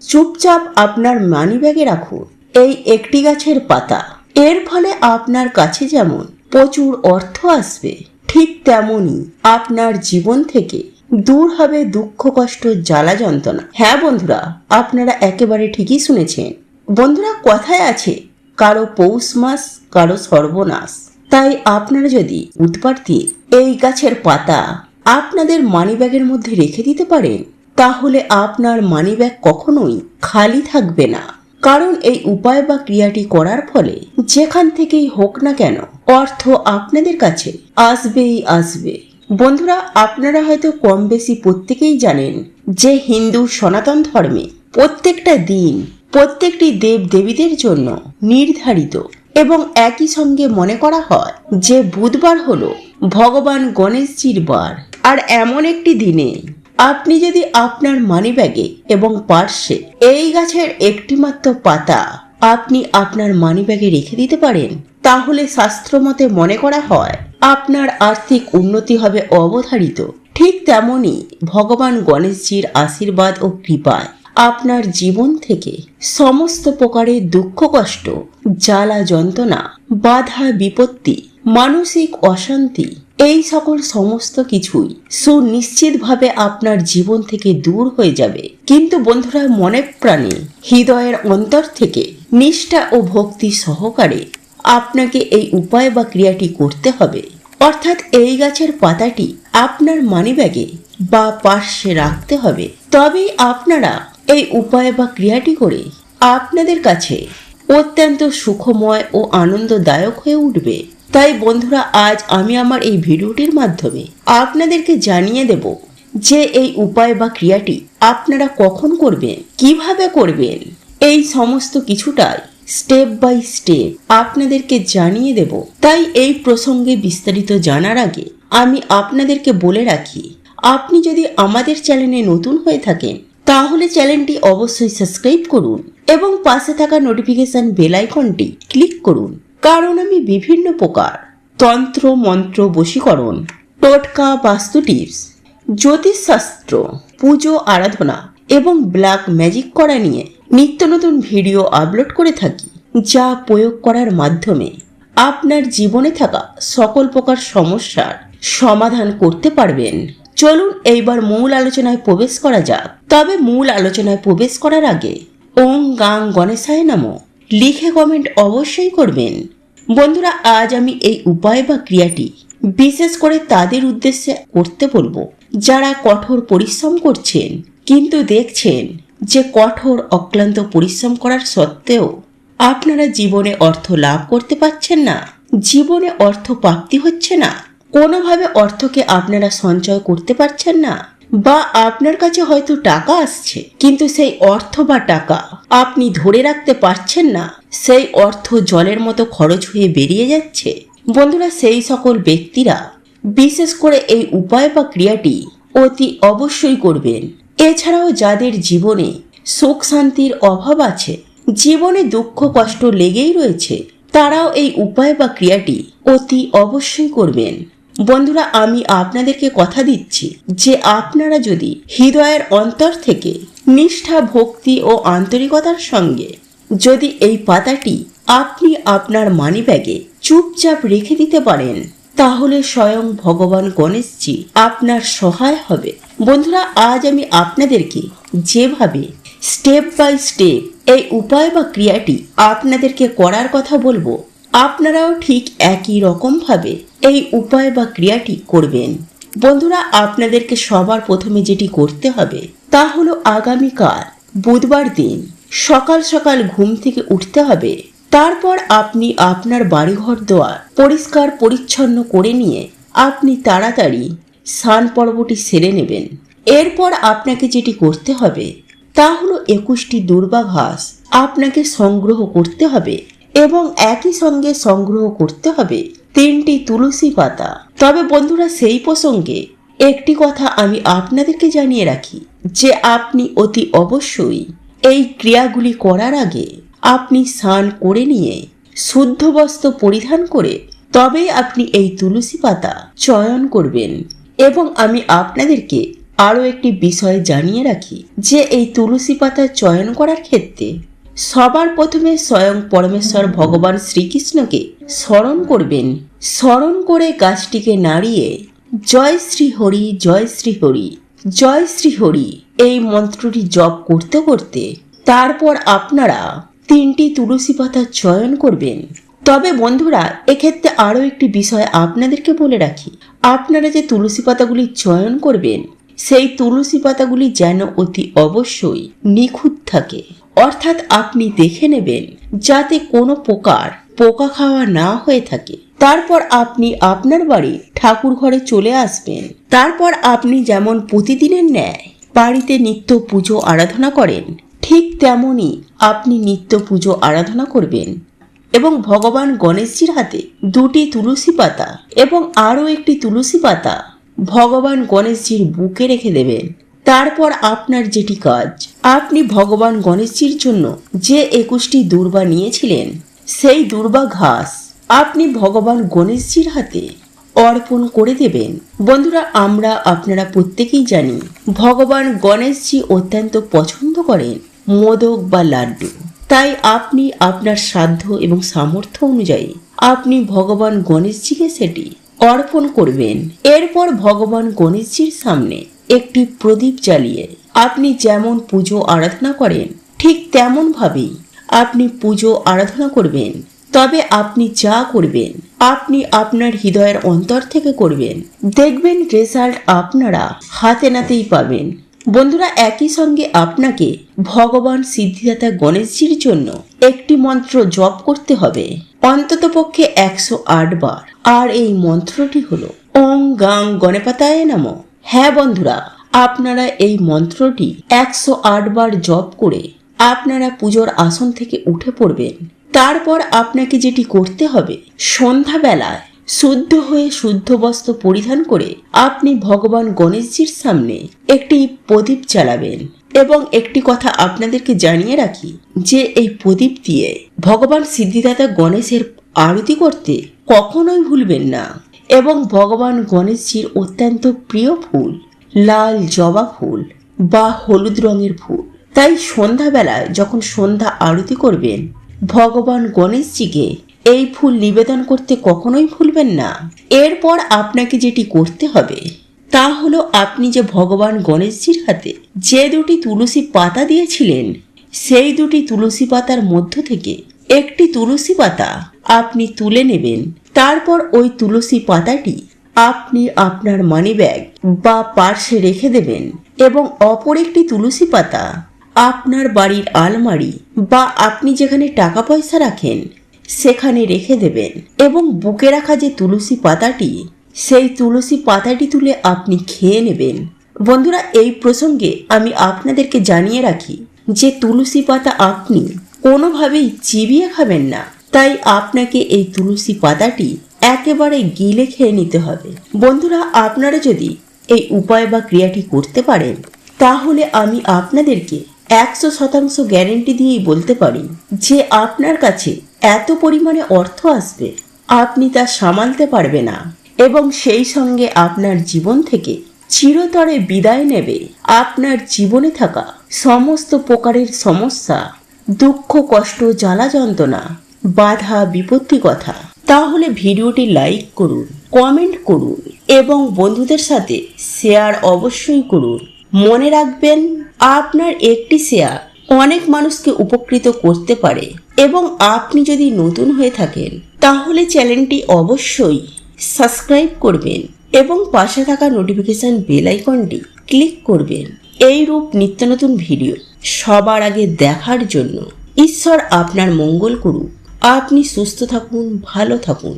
চুপচাপ আপনার মানিব্যাগে রাখুন এই একটি গাছের পাতা। এর ফলে আপনার কাছে যেমন প্রচুর অর্থ আসবে, ঠিক তেমনই আপনার জীবন থেকে দূর হবে দুঃখ, কষ্ট, জ্বালা, যন্ত্রণা। হ্যাঁ বন্ধুরা, আপনারা একেবারে ঠিকই শুনেছেন। বন্ধুরা, কথায় আছে কারো পৌষ মাস কারো সর্বনাশ। তাই আপনারা যদি বুধবার দিয়ে এই গাছের পাতা আপনাদের মানিব্যাগের মধ্যে রেখে দিতে পারেন, তাহলে আপনার মানিব্যাগ কখনোই খালি থাকবে না। কারণ এই উপায় বা ক্রিয়াটি করার ফলে যেখান থেকেই হোক না কেন অর্থ আপনাদের কাছে আসবেই আসবে। বন্ধুরা, আপনারা হয়তো কম বেশি প্রত্যেকেই জানেন যে হিন্দু সনাতন ধর্মে প্রত্যেকটা দিন প্রত্যেকটি দেব দেবীদের জন্য নির্ধারিত এবং একই সঙ্গে মনে করা হয় যে বুধবার হলো ভগবান গণেশজির বার। আর এমন একটি দিনে আপনি যদি আপনার মানিব্যাগে এবং পার্সে এই গাছের একটি মাত্র পাতা আপনি আপনার মানিব্যাগে রেখে দিতে পারেন, তাহলে শাস্ত্রমতে মনে করা হয় আপনার আর্থিক উন্নতি হবে অবধারিত। ঠিক তেমনি ভগবান গণেশজির আশীর্বাদ ও কৃপায় আপনার জীবন থেকে সমস্ত প্রকারের দুঃখ, কষ্ট, জ্বালা, যন্ত্রণা, বাধা, বিপত্তি, মানসিক অশান্তি, এই সকল সমস্ত কিছুই সুনিশ্চিতভাবে আপনার জীবন থেকে দূর হয়ে যাবে। কিন্তু বন্ধুরা, মনে প্রাণে হৃদয়ের অন্তর থেকে নিষ্ঠা ও ভক্তি সহকারে আপনাকে এই উপায় বা ক্রিয়াটি করতে হবে। অর্থাৎ এই গাছের পাতাটি আপনার মানিব্যাগে বা পার্শ্বে রাখতে হবে। তবেই আপনারা এই উপায় বা ক্রিয়াটি করে আপনাদের কাছে অত্যন্ত সুখময় ও আনন্দদায়ক হয়ে উঠবে। তাই বন্ধুরা, আজ আমি আমার এই ভিডিওটির মাধ্যমে আপনাদেরকে জানিয়ে দেব যে এই উপায় বা ক্রিয়াটি আপনারা কখন করবেন, কিভাবে করবেন, এই সমস্ত কিছুটাই স্টেপ বাই স্টেপ আপনাদেরকে জানিয়ে দেব। তাই এই প্রসঙ্গে বিস্তারিত জানার আগে আমি আপনাদেরকে বলে রাখি, আপনি যদি আমাদের চ্যানেলে নতুন হয়ে থাকেন তাহলে চ্যানেলটি অবশ্যই সাবস্ক্রাইব করুন এবং পাশে থাকা নোটিফিকেশন বেল আইকনটি ক্লিক করুন। কারণ আমি বিভিন্ন প্রকার তন্ত্র, মন্ত্র, বশীকরণ, টোটকা, বাস্তু টিপস, জ্যোতিষশাস্ত্র, পুজো, আরাধনা এবং ব্ল্যাক ম্যাজিক করা নিয়ে নিত্য নতুন ভিডিও আপলোড করে থাকি, যা প্রয়োগ করার মাধ্যমে আপনার জীবনে থাকা সকল প্রকার সমস্যার সমাধান করতে পারবেন। চলুন এইবার মূল আলোচনায় প্রবেশ করা যাক। তবে মূল আলোচনায় প্রবেশ করার আগে ওং গাং গণেশায় নমঃ লিখে কমেন্ট অবশ্যই করবেন। বন্ধুরা, আজ আমি এই উপায় বা ক্রিয়াটি বিশেষ করে তাদের উদ্দেশ্যে করতে বলবো যারা কঠোর পরিশ্রম করছেন, কিন্তু দেখছেন যে কঠোর অক্লান্ত পরিশ্রম করার সত্ত্বেও আপনারা জীবনে অর্থ লাভ করতে পারছেন না, জীবনে অর্থ প্রাপ্তি হচ্ছে না, কোনোভাবে অর্থকে আপনারা সঞ্চয় করতে পারছেন না, বা আপনার কাছে হয়তো টাকা আসছে কিন্তু সেই অর্থ বা টাকা আপনি ধরে রাখতে পারছেন না, সেই অর্থ জলের মতো খরচ হয়ে বেরিয়ে যাচ্ছে। বন্ধুরা, সেই সকল ব্যক্তিরা বিশেষ করে এই উপায় বা ক্রিয়াটি অতি অবশ্যই করবেন। এছাড়াও যাদের জীবনে সুখ শান্তির অভাব আছে, জীবনে দুঃখ কষ্ট লেগেই রয়েছে, তারাও এই উপায় বা ক্রিয়াটি অতি অবশ্যই করবেন। বন্ধুরা, আমি আপনাদেরকে কথা দিচ্ছি যে আপনারা যদি হৃদয়ের অন্তর থেকে নিষ্ঠা, ভক্তি ও আন্তরিকতার সঙ্গে যদি এই পাতাটি আপনি আপনার মানিব্যাগে চুপচাপ রেখে দিতে পারেন, তাহলে স্বয়ং ভগবান গণেশজি আপনার সহায় হবে। বন্ধুরা, আজ আমি আপনাদেরকে যেভাবে স্টেপ বাই স্টেপ এই উপায় বা ক্রিয়াটি আপনাদেরকে করার কথা বলবো, আপনারাও ঠিক একই রকম ভাবে এই উপায় বা ক্রিয়াটি করবেন। বন্ধুরা, আপনাদেরকে সবার প্রথমে যেটি করতে হবে তা হলো আগামীকাল বুধবার দিন সকাল সকাল ঘুম থেকে উঠতে হবে। তারপর আপনি আপনার বাড়িঘর দোয়ার পরিষ্কার পরিচ্ছন্ন করে নিয়ে আপনি তাড়াতাড়ি স্নান পর্বটি সেরে নেবেন। এরপর আপনাকে যেটি করতে হবে তা হলো 21টি দুর্বা ঘাস আপনাকে সংগ্রহ করতে হবে এবং একই সঙ্গে সংগ্রহ করতে হবে 3টি তুলসী পাতা। তবে বন্ধুরা, সেই প্রসঙ্গে একটি কথা আমি আপনাদেরকে জানিয়ে রাখি যে আপনি অতি অবশ্যই এই ক্রিয়াগুলি করার আগে আপনি স্নান করে নিয়ে শুদ্ধ বস্ত্র পরিধান করে তবেই আপনি এই তুলসী পাতা চয়ন করবেন। এবং আমি আপনাদেরকে আরও একটি বিষয় জানিয়ে রাখি যে এই তুলসী পাতা চয়ন করার ক্ষেত্রে সবার প্রথমে স্বয়ং পরমেশ্বর ভগবান শ্রীকৃষ্ণকে স্মরণ করবেন। স্মরণ করে গাছটিকে নাড়িয়ে জয় শ্রী হরি, জয় শ্রী হরি, জয় শ্রী হরি এই মন্ত্রটি জপ করতে করতে তারপর আপনারা 3টি তুলসী পাতা চয়ন করবেন। তবে বন্ধুরা, এক্ষেত্রে আরও একটি বিষয় আপনাদেরকে বলে রাখি, আপনারা যে তুলসী পাতাগুলি চয়ন করবেন সেই তুলসী পাতাগুলি যেন অতি অবশ্যই নিখুঁত থাকে। অর্থাৎ আপনি দেখে নেবেন যাতে কোনো প্রকার পোকা খাওয়া না হয়ে থাকে। তারপর আপনি আপনার বাড়ি ঠাকুর ঘরে চলে আসবেন। তারপর আপনি যেমন প্রতিদিনের ন্যায় বাড়িতে নিত্য পুজো আরাধনা করেন, ঠিক তেমনই আপনি নিত্য পুজো আরাধনা করবেন এবং ভগবান গণেশজির হাতে 2টি তুলসী পাতা এবং আরও একটি তুলসী পাতা ভগবান গণেশজির বুকে রেখে দেবেন। তারপর আপনার যেটি কাজ, আপনি ভগবান গণেশজির জন্য যে 21টি দূর্বা নিয়েছিলেন সেই দূর্বা ঘাস আপনি ভগবান গণেশজির হাতে অর্পণ করে দেবেন। বন্ধুরা, আপনারা প্রত্যেকেই জানি ভগবান গণেশজি অত্যন্ত পছন্দ করেন মোদক বা লাড্ডু। তাই আপনি আপনার সাধ্য এবং সামর্থ্য অনুযায়ী আপনি ভগবান গণেশজিকে সেটি অর্পণ করবেন। এরপর ভগবান গণেশজির সামনে একটি প্রদীপ জ্বালিয়ে আপনি যেমন পুজো আরাধনা করেন ঠিক তেমন ভাবেই আপনি পুজো আরাধনা করবেন। তবে আপনি যা করবেন আপনি আপনার হৃদয়ের অন্তর থেকে করবেন, দেখবেন রেজাল্ট আপনারা হাতে নাতেই পাবেন। বন্ধুরা, একই সঙ্গে আপনাকে ভগবান সিদ্ধিদাতা গণেশজির জন্য একটি মন্ত্র জপ করতে হবে অন্ততপক্ষে 108 বার। আর এই মন্ত্রটি হলো ওং গাং গণপতায় নমঃ। হ্যাঁ বন্ধুরা, আপনারা এই মন্ত্রটি 108 বার জপ করে আপনারা পুজোর আসন থেকে উঠে পড়বেন। তারপর আপনাকে যেটি করতে হবে, সন্ধ্যাবেলায় শুদ্ধ হয়ে শুদ্ধ বস্ত্র পরিধান করে আপনি ভগবান গণেশজির সামনে একটি প্রদীপ জ্বালাবেন। এবং একটি কথা আপনাদেরকে জানিয়ে রাখি যে এই প্রদীপ দিয়ে ভগবান সিদ্ধিদাতা গণেশের আরতি করতে কখনোই ভুলবেন না। এবং ভগবান গণেশজির অত্যন্ত প্রিয় ফুল লাল জবা ফুল বা হলুদ রঙের ফুল। তাই সন্ধ্যাবেলায় যখন সন্ধ্যা আরতি করবেন ভগবান গণেশজিকে এই ফুল নিবেদন করতে কখনোই ভুলবেন না। এরপর আপনাকে যেটি করতে হবে তা হলো, আপনি যে ভগবান গণেশজির হাতে যে 2টি তুলসী পাতা দিয়েছিলেন সেই 2টি তুলসী পাতার মধ্য থেকে একটি তুলসী পাতা আপনি তুলে নেবেন। তারপর ওই তুলসী পাতাটি আপনি আপনার মানি ব্যাগ বা পার্সে রেখে দেবেন এবং অপর একটি তুলসী পাতা আপনার বাড়ির আলমারি বা আপনি যেখানে টাকা পয়সা রাখেন সেখানে রেখে দেবেন। এবং বুকে রাখা যে তুলসী পাতাটি সেই তুলসী পাতাটি তুলে আপনি খেয়ে নেবেন। বন্ধুরা, এই প্রসঙ্গে আমি আপনাদেরকে জানিয়ে রাখি যে তুলসী পাতা আপনি কোনোভাবেই চিবিয়ে খাবেন না। তাই আপনাকে এই তুলসী পাতাটি একেবারে গিলে খেয়ে নিতে হবে। বন্ধুরা, আপনারা যদি এই উপায় বা ক্রিয়াটি করতে পারেন তাহলে আমি আপনাদেরকে 100% গ্যারেন্টি দিয়েই বলতে পারি যে আপনার কাছে এত পরিমাণে অর্থ আসবে আপনি তা সামালতে পারবে না এবং সেই সঙ্গে আপনার জীবন থেকে চিরতরে বিদায় নেবে আপনার জীবনে থাকা সমস্ত প্রকারের সমস্যা, দুঃখ, কষ্ট, জ্বালা যন্ত্রণা, বাধা, বিপত্তি কথা। তাহলে ভিডিওটি লাইক করুন, কমেন্ট করুন এবং বন্ধুদের সাথে শেয়ার অবশ্যই করুন। মনে রাখবেন, আপনার একটি শেয়ার অনেক মানুষকে উপকৃত করতে পারে। এবং আপনি যদি নতুন হয়ে থাকেন তাহলে চ্যানেলটি অবশ্যই সাবস্ক্রাইব করবেন এবং পাশে থাকা নোটিফিকেশন বেল আইকনটি ক্লিক করবেন। এই রূপ নিত্য নতুন ভিডিও সবার আগে দেখার জন্য। ঈশ্বর আপনার মঙ্গল করুক। আপনি সুস্থ থাকুন, ভালো থাকুন।